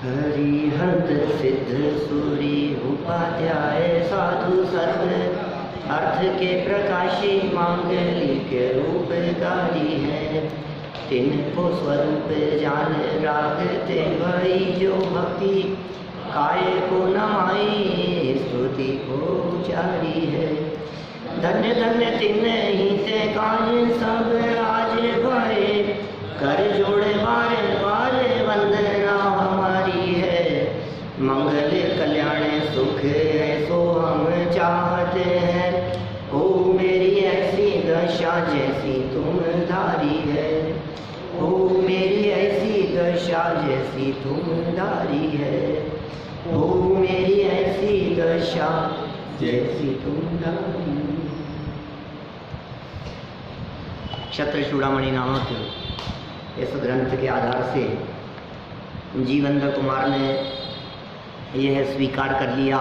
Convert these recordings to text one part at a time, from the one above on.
हरिहंत सिद्ध सूरी उपाध्याय साधु सर्व अर्थ के प्रकाशी मांगलिक उपकारी है। तिनको स्वरूप जान रागते वही जो भक्ति काय को नमाई स्तुति को जारी है। धन्य धन्य तिन ही से काज सब आज भये कर जोड़े बारे बारे वंदना हमारी है। मंगल कल्याण सुख ऐसो हम चाहते हैं। हो मेरी ऐसी दशा जैसी तुम धारी है। हो मेरी ऐसी दशा जैसी तुम धारी है। हो मेरी ऐसी दशा जैसी तुम धारी है। क्षत्र चूड़ामणि नामक इस ग्रंथ के आधार से जीवेंद्र कुमार ने यह स्वीकार कर लिया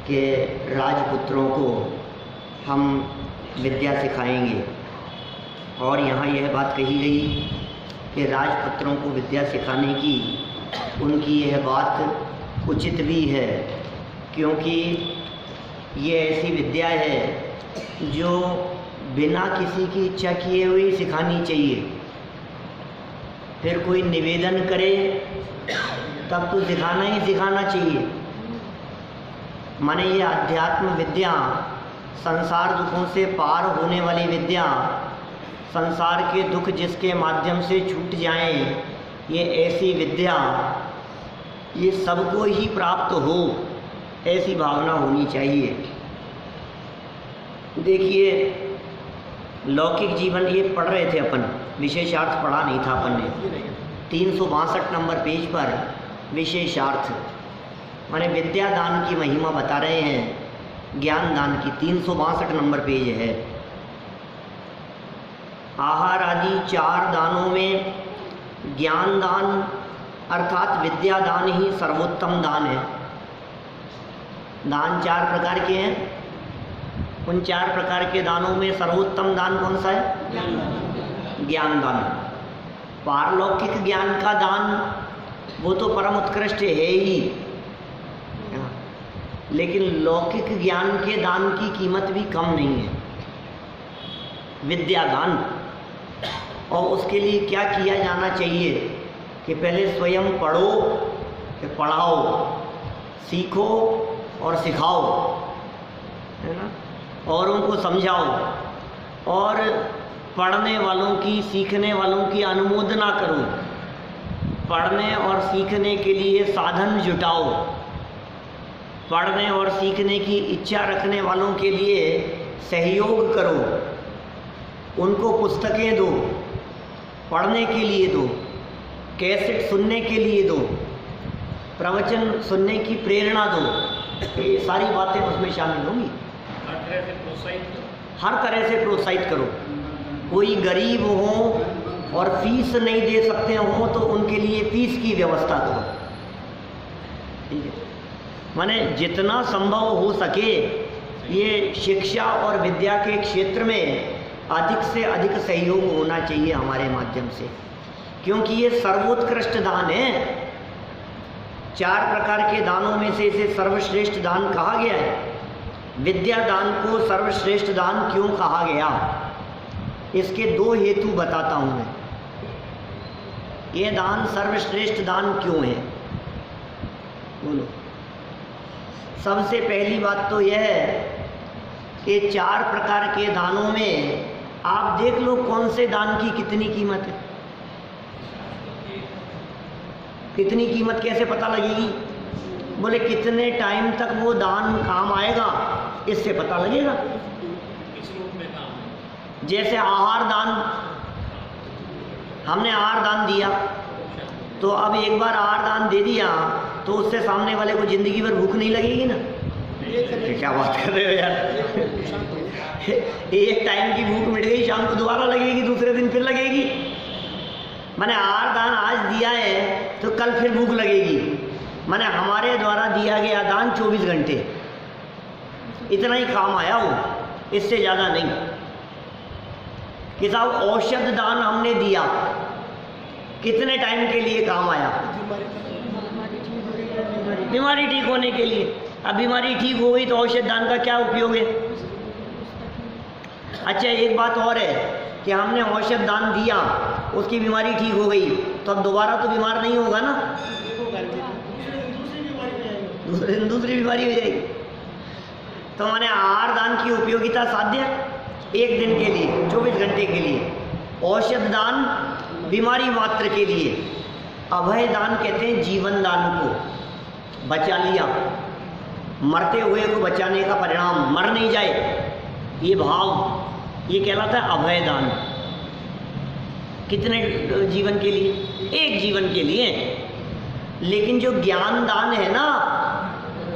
कि राजपुत्रों को हम विद्या सिखाएंगे। और यहाँ यह बात कही गई कि राजपुत्रों को विद्या सिखाने की उनकी यह बात उचित भी है, क्योंकि ये ऐसी विद्या है जो बिना किसी की इच्छा किए हुए सिखानी चाहिए। फिर कोई निवेदन करे तब तो सिखाना ही सिखाना चाहिए। माने ये अध्यात्म विद्या, संसार दुखों से पार होने वाली विद्या, संसार के दुख जिसके माध्यम से छूट जाएं, ये ऐसी विद्या ये सबको ही प्राप्त हो, ऐसी भावना होनी चाहिए। देखिए, लौकिक जीवन ये पढ़ रहे थे अपन, विशेषार्थ पढ़ा नहीं था अपन ने। 362 नंबर पेज पर विशेषार्थ माने विद्या दान की महिमा बता रहे हैं, ज्ञान दान की। 362 नंबर पेज है। आहार आदि 4 दानों में ज्ञान दान अर्थात विद्या दान ही सर्वोत्तम दान है। दान 4 प्रकार के हैं। उन 4 प्रकार के दानों में सर्वोत्तम दान कौन सा है? ज्ञान दान। पारलौकिक ज्ञान का दान वो तो परम उत्कृष्ट है ही, लेकिन लौकिक ज्ञान के दान की कीमत भी कम नहीं है। विद्या दान, और उसके लिए क्या किया जाना चाहिए कि पहले स्वयं पढ़ो, फिर पढ़ाओ, सीखो और सिखाओ, है ना, और उनको समझाओ, और पढ़ने वालों की, सीखने वालों की अनुमोदना करो। पढ़ने और सीखने के लिए साधन जुटाओ। पढ़ने और सीखने की इच्छा रखने वालों के लिए सहयोग करो। उनको पुस्तकें दो, पढ़ने के लिए दो, कैसेट सुनने के लिए दो, प्रवचन सुनने की प्रेरणा दो। ये सारी बातें उसमें शामिल होंगी। हर तरह से प्रोत्साहित करो। कोई गरीब हो और फीस नहीं दे सकते हो तो उनके लिए फीस की व्यवस्था करो। ठीक है, माने जितना संभव हो सके ये शिक्षा और विद्या के क्षेत्र में अधिक से अधिक सहयोग होना चाहिए हमारे माध्यम से, क्योंकि ये सर्वोत्कृष्ट दान है। 4 प्रकार के दानों में से इसे सर्वश्रेष्ठ दान कहा गया है। विद्या दान को सर्वश्रेष्ठ दान क्यों कहा गया, इसके 2 हेतु बताता हूँ मैं। ये दान सर्वश्रेष्ठ दान क्यों है, बोलो। सबसे पहली बात तो यह है कि 4 प्रकार के दानों में आप देख लो कौन से दान की कितनी कीमत है। कितनी कीमत कैसे पता लगेगी? बोले कितने टाइम तक वो दान काम आएगा, इससे पता लगेगा। जैसे आहार दान, हमने आहार दान दिया तो अब एक बार आहार दान दे दिया तो उससे सामने वाले को जिंदगी भर भूख नहीं लगेगी ना। क्या बात कर रहे हो यार। एक टाइम की भूख मिट गई, शाम को दोबारा लगेगी, दूसरे दिन फिर लगेगी। मैंने आहार दान आज दिया है तो कल फिर भूख लगेगी। मैंने हमारे द्वारा दिया गया दान 24 घंटे, इतना ही काम आया वो, इससे ज़्यादा नहीं। कि साहब औषध दान हमने दिया, कितने टाइम के लिए काम आया? बीमारी ठीक होने के लिए। अब बीमारी ठीक हो गई तो औषध दान का क्या उपयोग है? अच्छा, एक बात और है कि हमने औषध दान दिया, उसकी बीमारी ठीक हो गई, तो अब दोबारा तो बीमार नहीं होगा ना, दूसरी बीमारी हो जाएगी। तो मैंने आहार दान की उपयोगिता साध्य एक दिन के लिए, 24 घंटे के लिए। औषध दान बीमारी मात्र के लिए। अभय दान कहते हैं जीवन दान को, बचा लिया, मरते हुए को बचाने का परिणाम, मर नहीं जाए ये भाव, ये कहलाता है अभय दान। कितने जीवन के लिए? एक जीवन के लिए। लेकिन जो ज्ञान दान है ना,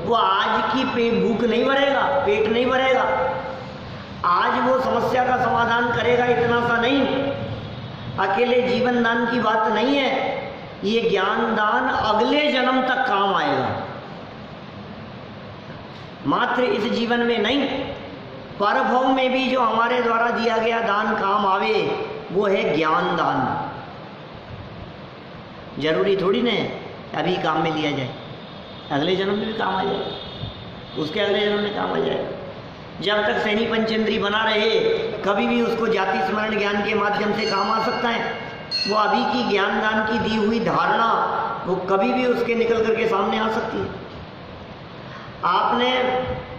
वो आज की भूख नहीं भरेगा, पेट नहीं भरेगा, आज वो समस्या का समाधान करेगा इतना सा नहीं, अकेले जीवन दान की बात नहीं है। ये ज्ञान दान अगले जन्म तक काम आएगा, मात्र इस जीवन में नहीं, परभव में भी जो हमारे द्वारा दिया गया दान काम आवे, वो है ज्ञान दान। जरूरी थोड़ी ना अभी काम में लिया जाए, अगले जन्म में भी काम आ जाए, उसके अगले जन्म में काम आ जाएगा। जब तक सैनी पंचेंद्री बना रहे, कभी भी उसको जाति स्मरण ज्ञान के माध्यम से काम आ सकता है। वो अभी की ज्ञान दान की दी हुई धारणा, वो कभी भी उसके निकल करके सामने आ सकती है। आपने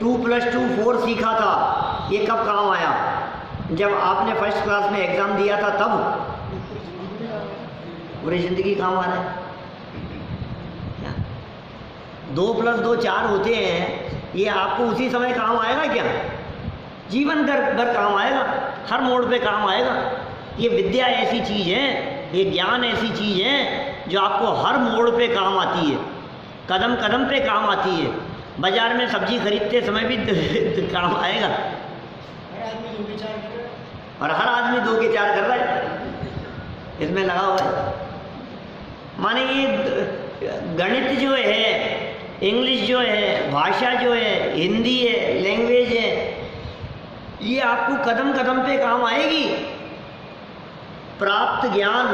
2+2 4 सीखा था, ये कब काम आया? जब आपने फर्स्ट क्लास में एग्जाम दिया था, तब पूरी जिंदगी काम आ रहा है। 2+2 4 होते हैं, ये आपको उसी समय काम आएगा क्या? जीवन भर काम आएगा, हर मोड़ पे काम आएगा। ये विद्या ऐसी चीज़ है, ये ज्ञान ऐसी चीज़ है जो आपको हर मोड़ पे काम आती है, कदम कदम पे काम आती है। बाजार में सब्जी खरीदते समय भी काम आएगा, और हर आदमी 2 के 4 कर रहा है, इसमें लगा हुआ है। माने ये गणित जो है, इंग्लिश जो है, भाषा जो है, हिंदी है, लैंग्वेज है, ये आपको कदम कदम पे काम आएगी। प्राप्त ज्ञान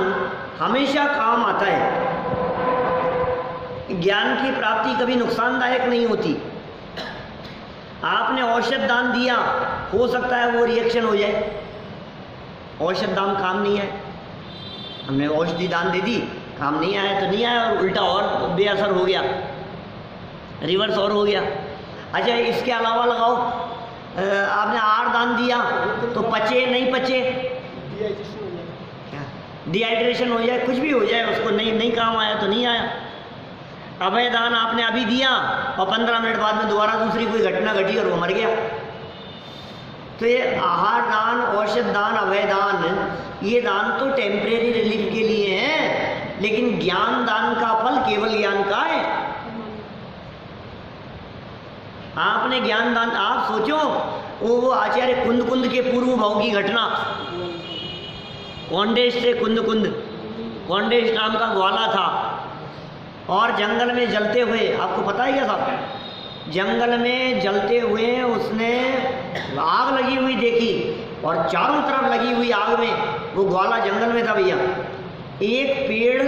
हमेशा काम आता है। ज्ञान की प्राप्ति कभी नुकसानदायक नहीं होती। आपने औषध दान दिया, हो सकता है वो रिएक्शन हो जाए, औषध दान काम नहीं आए। हमने औषधि दान दे दी, काम नहीं आया तो नहीं आया, और उल्टा और बेअसर हो गया, रिवर्स और हो गया। अच्छा, इसके अलावा लगाओ, आपने आहार दान दिया तो पचे नहीं पचे, डिहाइड्रेशन हो जाए, कुछ भी हो जाए, उसको नहीं काम आया तो नहीं आया। अभय दान आपने अभी दिया और 15 मिनट बाद में दोबारा दूसरी कोई घटना घटी और वो मर गया। तो ये आहार दान, औषध दान, अभय दान, ये दान तो टेम्परेरी रिलीफ के लिए है, लेकिन ज्ञान दान का फल केवल ज्ञान का है। आपने ज्ञान दान, आप सोचो वो आचार्य कुंद के पूर्व भाव की घटना, कौंडेश से कुंद, कौंडेश नाम का ग्वाला था और जंगल में जलते हुए, आपको पता है क्या साहब, जंगल में जलते हुए उसने आग लगी हुई देखी और चारों तरफ लगी हुई आग में वो ग्वाला जंगल में था भैया। एक पेड़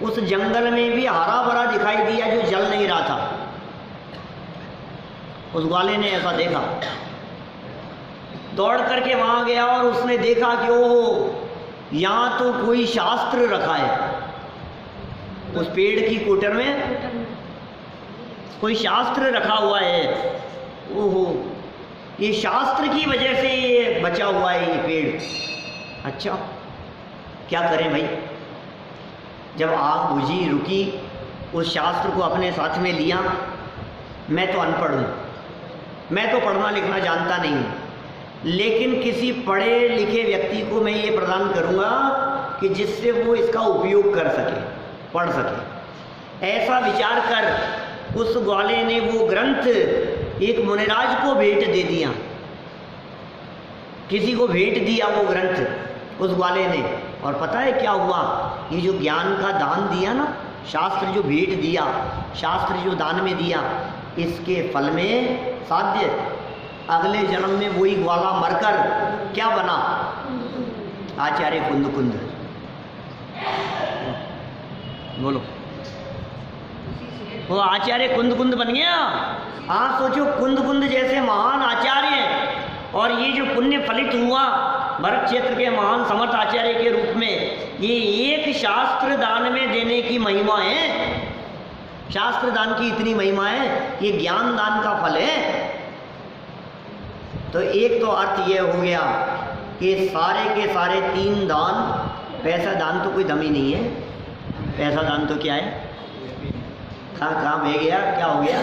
उस जंगल में भी हरा भरा दिखाई दिया जो जल नहीं रहा था। उस ग्वाले ने ऐसा देखा, दौड़ करके वहां गया और उसने देखा कि ओह, यहाँ तो कोई शास्त्र रखा है। उस पेड़ की कोटर में कोई शास्त्र रखा हुआ है। ओहो, ये शास्त्र की वजह से ये बचा हुआ है ये पेड़। अच्छा, क्या करें भाई? जब आग बुझी, रुकी, उस शास्त्र को अपने साथ में लिया। मैं तो अनपढ़ हूँ, मैं तो पढ़ना लिखना जानता नहीं हूँ, लेकिन किसी पढ़े लिखे व्यक्ति को मैं ये प्रदान करूँगा कि जिससे वो इसका उपयोग कर सके, पढ़ सके। ऐसा विचार कर उस ग्वाले ने वो ग्रंथ एक मुनिराज को भेंट दे दिया, किसी को भेंट दिया वो ग्रंथ उस ग्वाले ने। और पता है क्या हुआ? ये जो ज्ञान का दान दिया ना, शास्त्र जो भेंट दिया, शास्त्र जो दान में दिया, इसके फल में साध्य अगले जन्म में वही ग्वाला मरकर क्या बना? आचार्य कुंद। बोलो। वो आचार्य कुंद कुंद बन गया। आप सोचो, कुंद कुंद जैसे महान आचार्य और ये जो पुण्य फलित हुआ भरत क्षेत्र के महान समर्थ आचार्य के रूप में, ये एक शास्त्र दान में देने की महिमा है। शास्त्र दान की इतनी महिमा है, ये ज्ञान दान का फल है। तो एक तो अर्थ ये हो गया कि सारे के सारे 3 दान, पैसा दान तो कोई दम ही नहीं है। पैसा दान तो क्या है, कहाँ बह गया, क्या हो गया।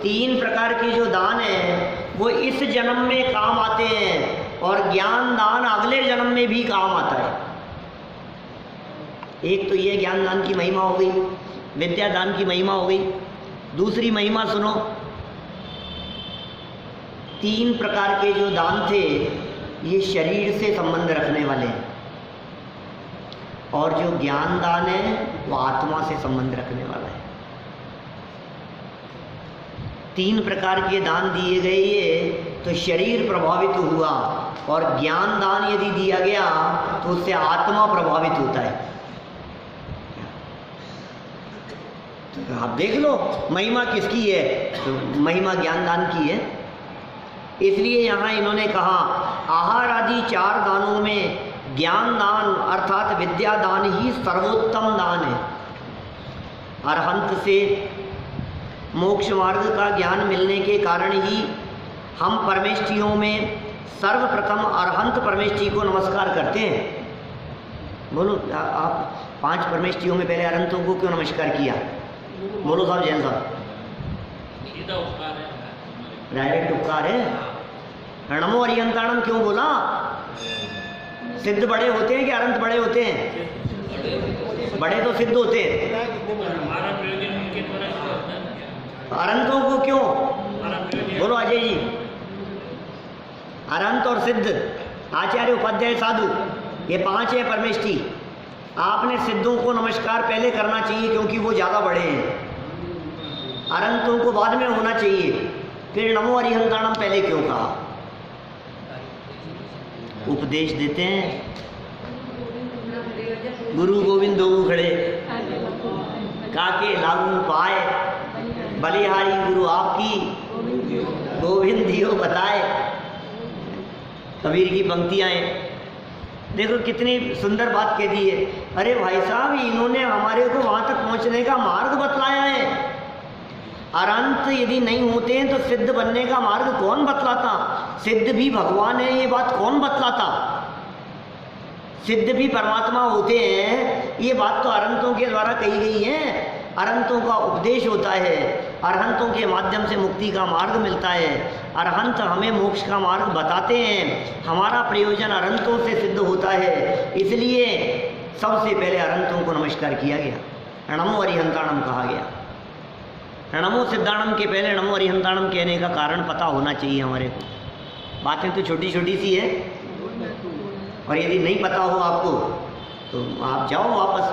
3 प्रकार के जो दान है वो इस जन्म में काम आते हैं और ज्ञान दान अगले जन्म में भी काम आता है। एक तो ये ज्ञान दान की महिमा हो गई, विद्या दान की महिमा हो गई। दूसरी महिमा सुनो, 3 प्रकार के जो दान थे ये शरीर से संबंध रखने वाले हैं, और जो ज्ञान दान है वो आत्मा से संबंध रखने वाला है। 3 प्रकार के दान दिए गए ये तो शरीर प्रभावित हुआ, और ज्ञान दान यदि दिया गया तो उससे आत्मा प्रभावित होता है। तो आप देख लो महिमा किसकी है, तो महिमा ज्ञान दान की है। इसलिए यहाँ इन्होंने कहा आहार आदि 4 दानों में ज्ञान दान अर्थात विद्या दान ही सर्वोत्तम दान है। अरहंत से मोक्ष मार्ग का ज्ञान मिलने के कारण ही हम परमेष्ठियों में सर्वप्रथम अरहंत परमेष्ठी को नमस्कार करते हैं। बोलो आप 5 परमेष्ठियों में पहले अरहंतों को क्यों नमस्कार किया? बोलो साहब, जैन साहब। डायरेक्ट उपकार है। नमो अरिहंताणम क्यों बोला? सिद्ध बड़े होते हैं कि अरहंत बड़े होते हैं? बड़े तो सिद्ध होते हैं। अरहंतों को क्यों? बोलो अजय जी। अरहंत और सिद्ध, आचार्य, उपाध्याय, साधु, ये 5 है परमेष्ठी। आपने सिद्धों को नमस्कार पहले करना चाहिए क्योंकि वो ज़्यादा बड़े हैं। अरहंतों को बाद में होना चाहिए। फिर नमो अरिहंताणम पहले क्यों कहा? उपदेश देते हैं। गुरु गोविंद दो खड़े, काके लागू पाए, बलिहारी गुरु आपकी, गोविंद दियो बताए। कबीर की पंक्तियाँ हैं। देखो कितनी सुंदर बात कह दी है। अरे भाई साहब, इन्होंने हमारे को वहाँ तक पहुँचने का मार्ग बतलाया है। अरहंत यदि नहीं होते हैं तो सिद्ध बनने का मार्ग कौन बतलाता? सिद्ध भी भगवान है, ये बात कौन बतलाता? सिद्ध भी परमात्मा होते हैं, ये बात तो अरहंतों के द्वारा कही गई है। अरहंतों का उपदेश होता है, अरहंतों के माध्यम से मुक्ति का मार्ग मिलता है। अरहंत हमें मोक्ष का मार्ग बताते हैं। हमारा प्रयोजन अरहंतों से सिद्ध होता है, इसलिए सबसे पहले अरहंतों को नमस्कार किया गया। नमो अरिहंताणम कहा गया। नमो सिद्धाणम के पहले नमो अरिहंताणम कहने का कारण पता होना चाहिए हमारे को। बातें तो छोटी छोटी सी है, और यदि नहीं पता हो आपको तो आप जाओ वापस।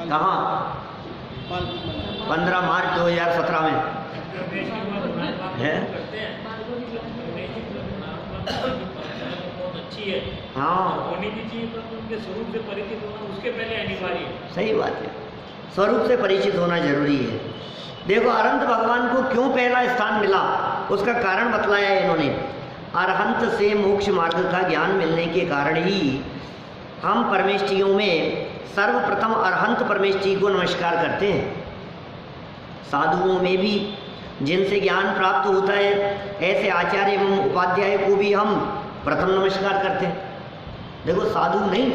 कहाँ? 15 मार्च 2017 में है। हाँ, होनी भी चाहिए, पर उनके स्वरूप से परिचित होना उसके पहले अनिवार्य है। सही बात है, स्वरूप से परिचित होना जरूरी है। देखो अरहंत भगवान को क्यों पहला स्थान मिला, उसका कारण बतलाया है इन्होंने। अरहंत से मोक्ष मार्ग का ज्ञान मिलने के कारण ही हम परमेष्ठियों में सर्वप्रथम अरहंत परमेष्ठी को नमस्कार करते हैं। साधुओं में भी जिनसे ज्ञान प्राप्त होता है, ऐसे आचार्य एवं उपाध्याय को भी हम प्रथम नमस्कार करते हैं। देखो साधु नहीं,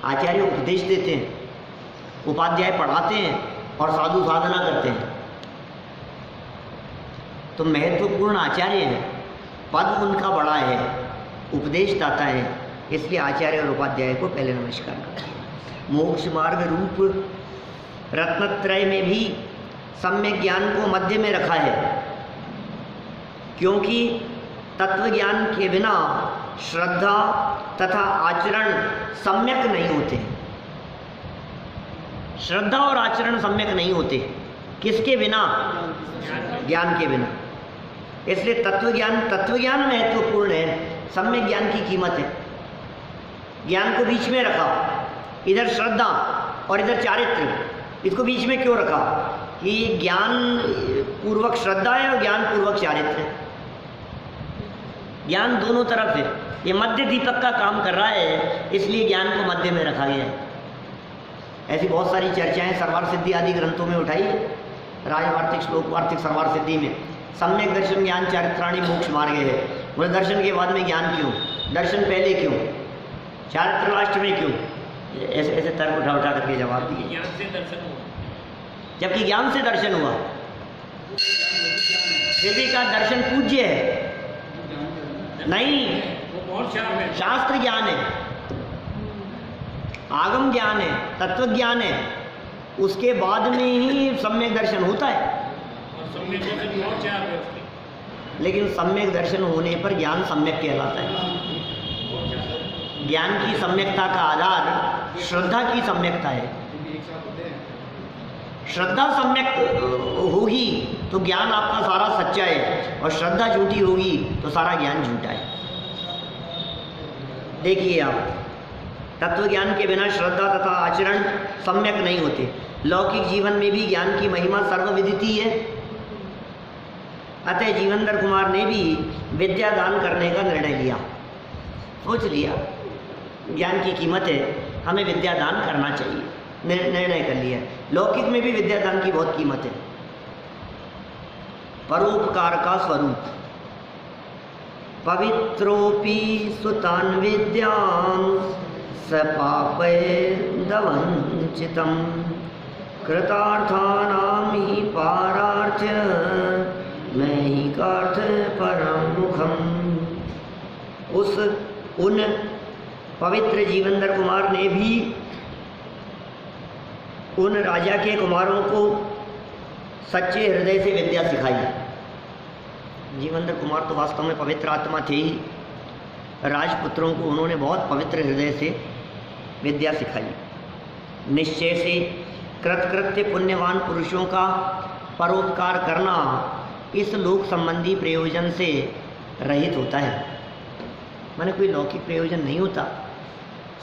आचार्य उपदेश देते हैं, उपाध्याय पढ़ाते हैं, और साधु साधना करते हैं। तो महत्वपूर्ण आचार्य हैं, पद उनका बड़ा है, उपदेश दाता है, इसलिए आचार्य और उपाध्याय को पहले नमस्कार करते हैं। मोक्ष मार्ग रूप रत्नत्रय में भी सम्यक ज्ञान को मध्य में रखा है, क्योंकि तत्व ज्ञान के बिना श्रद्धा तथा आचरण सम्यक नहीं होते। श्रद्धा और आचरण सम्यक नहीं होते, किसके बिना? ज्ञान के बिना। इसलिए तत्व ज्ञान महत्वपूर्ण है, सम्यक ज्ञान की कीमत है। ज्ञान को बीच में रखा, इधर श्रद्धा और इधर चारित्र, इसको बीच में क्यों रखा कि ज्ञान पूर्वक श्रद्धा है और ज्ञान पूर्वक चारित्र है। ज्ञान दोनों तरफ है, ये मध्य दीपक का काम कर रहा है, इसलिए ज्ञान को मध्य में रखा गया है। ऐसी बहुत सारी चर्चाएं सर्वार्थ सिद्धि आदि ग्रंथों में उठाई है, राजवार्तिक श्लोक वार्तिक सर्वार्थ सिद्धि में। सम्यक दर्शन ज्ञान चारित्राणी मोक्ष मार्गे है, बोले दर्शन के बाद में ज्ञान क्यों, दर्शन पहले क्यों, चारित्र लास्ट में क्यों, ऐसे ऐसे तर्क उठा उठा करके जवाब दिए। ज्ञान से दर्शन हुआ, जबकि ज्ञान से दर्शन हुआ, फिर भी का दर्शन पूज्य है नहीं, वो बहुत शार्प है। शास्त्र ज्ञान है, आगम ज्ञान है, तत्व ज्ञान है, उसके बाद में ही सम्यक दर्शन होता है। और सम्यक दर्शन बहुत शार्प है उसकी। लेकिन सम्यक दर्शन होने पर ज्ञान सम्यक कहलाता है। ज्ञान की सम्यकता का आधार श्रद्धा की सम्यकता है। श्रद्धा सम्यक होगी तो ज्ञान आपका सारा सच्चा है, और श्रद्धा झूठी होगी तो सारा ज्ञान झूठा है। देखिए आप, तत्व ज्ञान के बिना श्रद्धा तथा आचरण सम्यक नहीं होते। लौकिक जीवन में भी ज्ञान की महिमा सर्वविदिती है। अतः जीवनधर कुमार ने भी विद्या दान करने का निर्णय लिया, सोच लिया ज्ञान की कीमत है, हमें विद्या दान करना चाहिए, निर्णय कर लिया। लौकिक में भी विद्या दान की बहुत कीमत है। परोपकार का स्वरूप, पवित्रोपि सुतान विद्यां सपापैर्दवंचितं कृतार्थानां हि पारार्थ्य नैकार्थ परमुखम। उन पवित्र जीवनधर कुमार ने भी उन राजा के कुमारों को सच्चे हृदय से विद्या सिखाई। जीवनधर कुमार तो वास्तव में पवित्र आत्मा थे ही, राजपुत्रों को उन्होंने बहुत पवित्र हृदय से विद्या सिखाई। निश्चय से कृतकृत्य पुण्यवान पुरुषों का परोपकार करना इस लोक संबंधी प्रयोजन से रहित होता है। माने कोई लौकिक प्रयोजन नहीं होता।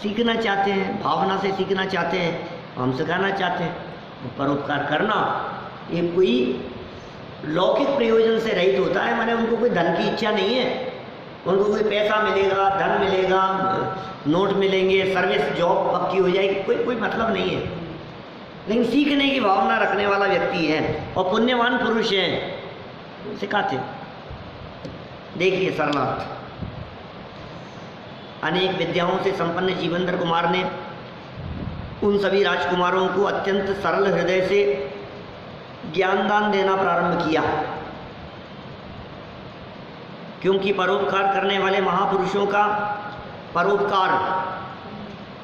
सीखना चाहते हैं, भावना से सीखना चाहते हैं, हम सिखाना चाहते हैं। परोपकार करना ये कोई लौकिक प्रयोजन से रहित होता है। माने उनको कोई धन की इच्छा नहीं है, उनको कोई पैसा मिलेगा, धन मिलेगा, नोट मिलेंगे, सर्विस जॉब पक्की हो जाएगी, कोई मतलब नहीं है। लेकिन सीखने की भावना रखने वाला व्यक्ति है और पुण्यवान पुरुष हैं, सिखाते। देखिए सरलार्थ, अनेक विद्याओं से संपन्न जीवनधर कुमार ने उन सभी राजकुमारों को अत्यंत सरल हृदय से ज्ञानदान देना प्रारंभ किया, क्योंकि परोपकार करने वाले महापुरुषों का परोपकार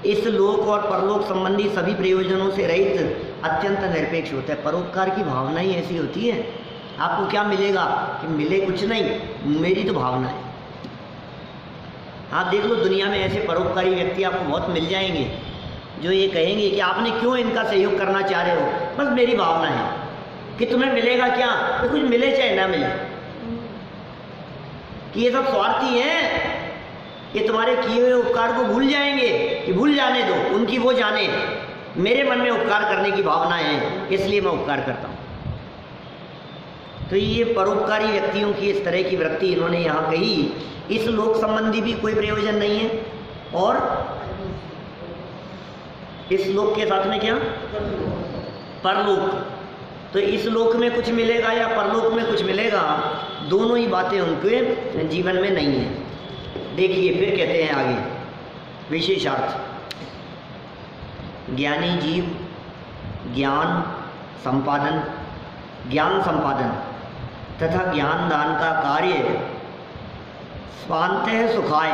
इस लोक और परलोक संबंधी सभी प्रयोजनों से रहित अत्यंत निरपेक्ष होता है। परोपकार की भावना ही ऐसी होती है। आपको क्या मिलेगा कि मिले कुछ नहीं, मेरी तो भावना है। आप देख लो दुनिया में ऐसे परोपकारी व्यक्ति आपको बहुत मिल जाएंगे जो ये कहेंगे कि आपने क्यों इनका सहयोग करना चाह रहे हो, बस मेरी भावना है कि तुम्हें मिलेगा क्या, तो कुछ मिले चाहे ना मिले, कि ये सब स्वार्थी हैं, ये तुम्हारे किए हुए उपकार को भूल जाएंगे, कि भूल जाने दो, उनकी वो जाने, मेरे मन में उपकार करने की भावना है, इसलिए मैं उपकार करता हूँ। तो ये परोपकारी व्यक्तियों की इस तरह की वृत्ति इन्होंने यहाँ कही। इस लोक संबंधी भी कोई प्रयोजन नहीं है, और इस लोक के साथ में क्या, परलोक। तो इस लोक में कुछ मिलेगा या परलोक में कुछ मिलेगा, दोनों ही बातें उनके जीवन में नहीं है। देखिए फिर कहते हैं आगे, विशेषार्थ, ज्ञानी जीव ज्ञान संपादन तथा ज्ञान दान का कार्य स्वांतः सुखाय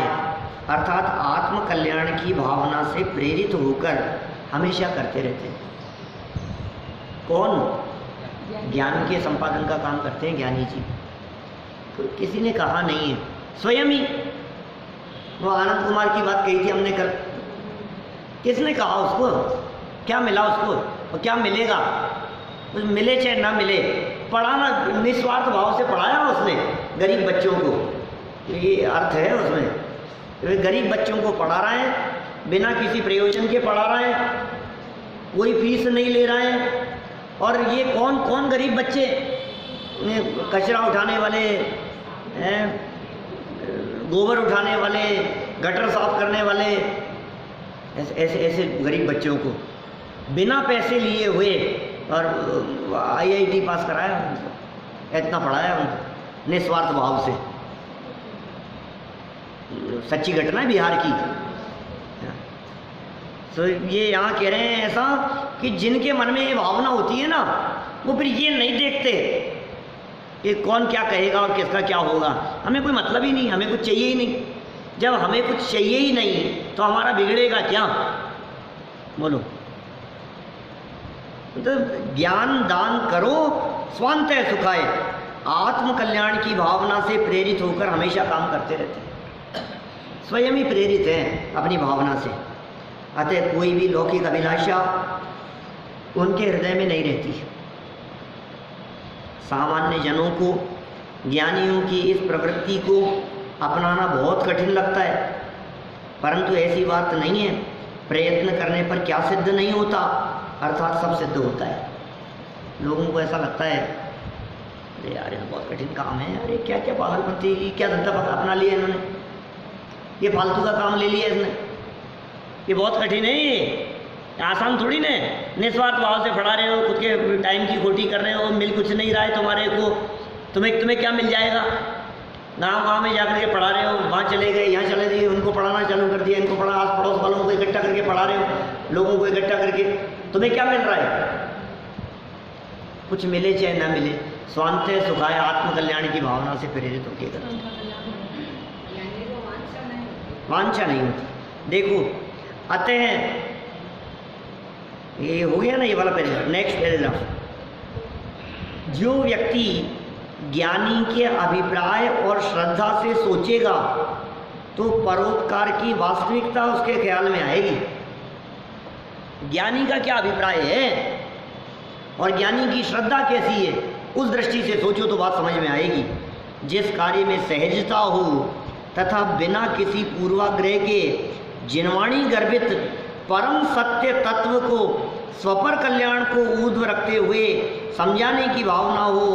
अर्थात आत्म कल्याण की भावना से प्रेरित होकर हमेशा करते रहते हैं। कौन? ज्ञान के संपादन का काम करते हैं ज्ञानी जी। तो किसी ने कहा नहीं है, स्वयं ही। वो आनंद कुमार की बात कही थी हमने कल, किसने कहा उसको, क्या मिला उसको और क्या मिलेगा, कुछ मिले चाहे ना मिले, पढ़ाना निस्वार्थ भाव से पढ़ाया उसने गरीब बच्चों को, ये अर्थ है उसमें। वे गरीब बच्चों को पढ़ा रहे हैं, बिना किसी प्रयोजन के पढ़ा रहे हैं, कोई फीस नहीं ले रहा है। और ये कौन कौन गरीब बच्चे, कचरा उठाने वाले हैं, गोबर उठाने वाले, गटर साफ करने वाले, ऐसे ऐसे गरीब बच्चों को बिना पैसे लिए हुए और IIT पास कराया उनको, इतना पढ़ाया उनको निस्वार्थ भाव से। सच्ची घटना है बिहार की। तो ये यहाँ कह रहे हैं ऐसा कि जिनके मन में ये भावना होती है ना, वो फिर ये नहीं देखते कि कौन क्या कहेगा और किसका क्या होगा। हमें कोई मतलब ही नहीं, हमें कुछ चाहिए ही नहीं। जब हमें कुछ चाहिए ही नहीं तो हमारा बिगड़ेगा क्या? बोलो। तो ज्ञान दान करो स्वांतः सुखाय, आत्म कल्याण की भावना से प्रेरित होकर हमेशा काम करते रहते हैं, स्वयं ही प्रेरित हैं अपनी भावना से। अतः कोई भी लौकिक अभिलाषा उनके हृदय में नहीं रहती। सामान्य जनों को, ज्ञानियों की इस प्रवृत्ति को अपनाना बहुत कठिन लगता है, परंतु ऐसी बात नहीं है। प्रयत्न करने पर क्या सिद्ध नहीं होता, अर्थात सब सिद्ध होता है। लोगों को ऐसा लगता है अरे यार ये बहुत कठिन काम है, अरे क्या क्या पागलपंती, क्या धंधा अपना लिया इन्होंने, ये फालतू का काम ले लिया इसने, ये बहुत कठिन है, ये आसान थोड़ी ना। निस्वार्थ भाव से पढ़ा रहे हो, खुद के टाइम की खोटी कर रहे हो, मिल कुछ नहीं रहा है तुम्हारे को, तुम्हें क्या मिल जाएगा? गाँव में जाकर के पढ़ा रहे हो, वहाँ चले गए, यहाँ चले गए, उनको पढ़ाना चालू कर दिया, इनको पढ़ा, आस पड़ोस वालों को इकट्ठा करके पढ़ा रहे हो, लोगों को इकट्ठा करके, तुम्हें क्या मिल रहा है? कुछ मिले चाहे ना मिले, स्वांतः सुखाय आत्म कल्याण की भावना से प्रेरित होकर करते, वांछा नहीं होती। देखो अतः ये हो गया ना ये वाला पैराग्राफ। नेक्स्ट पैराग्राफ, जो व्यक्ति ज्ञानी के अभिप्राय और श्रद्धा से सोचेगा तो परोपकार की वास्तविकता उसके ख्याल में आएगी। ज्ञानी का क्या अभिप्राय है और ज्ञानी की श्रद्धा कैसी है, उस दृष्टि से सोचो तो बात समझ में आएगी। जिस कार्य में सहजता हो तथा बिना किसी पूर्वाग्रह के जिनवाणी गर्भित परम सत्य तत्व को, स्वपर कल्याण को ऊर्ध्व रखते हुए समझाने की भावना हो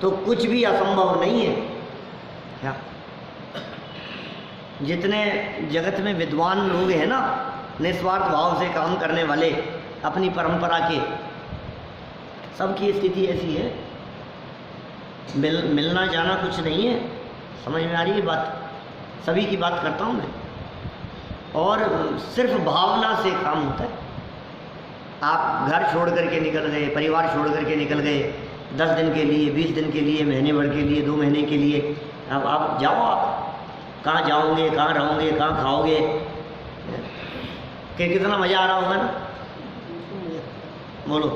तो कुछ भी असंभव नहीं है। क्या जितने जगत में विद्वान लोग हैं ना, निस्वार्थ भाव से काम करने वाले, अपनी परंपरा के, सबकी स्थिति ऐसी है। मिलना जाना कुछ नहीं है। समझ में आ रही है बात? सभी की बात करता हूँ मैं। और सिर्फ भावना से काम होता है। आप घर छोड़ करके निकल गए, परिवार छोड़ करके निकल गए, 10 दिन के लिए, 20 दिन के लिए, महीने भर के लिए, 2 महीने के लिए। अब आप जाओ, आप कहाँ जाओगे, कहाँ रहोगे, कहाँ खाओगे, कि कितना मज़ा आ रहा होगा ना। बोलो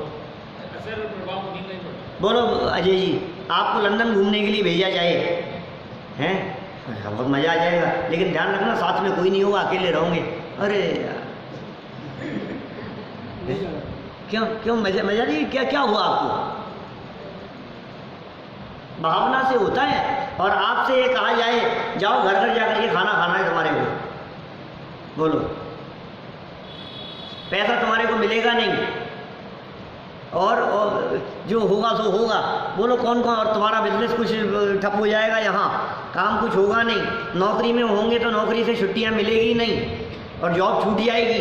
बोलो अजय जी, आपको लंदन घूमने के लिए भेजा जाए, हैं, बहुत मज़ा आ जाएगा, लेकिन ध्यान रखना साथ में कोई नहीं होगा, अकेले रहोगे। अरे क्यों क्यों मजा नहीं? क्या हुआ आपको? भावना से होता है। और आपसे ये कहा जाए जाओ घर घर जाकर के खाना खाना है तुम्हारे को, बोलो पैसा तुम्हारे को मिलेगा नहीं, और जो होगा सो होगा। बोलो कौन कौन, और तुम्हारा बिजनेस कुछ ठप हो जाएगा, यहाँ काम कुछ होगा नहीं, नौकरी में होंगे तो नौकरी से छुट्टियाँ मिलेगी नहीं, और जॉब छूट जाएगी।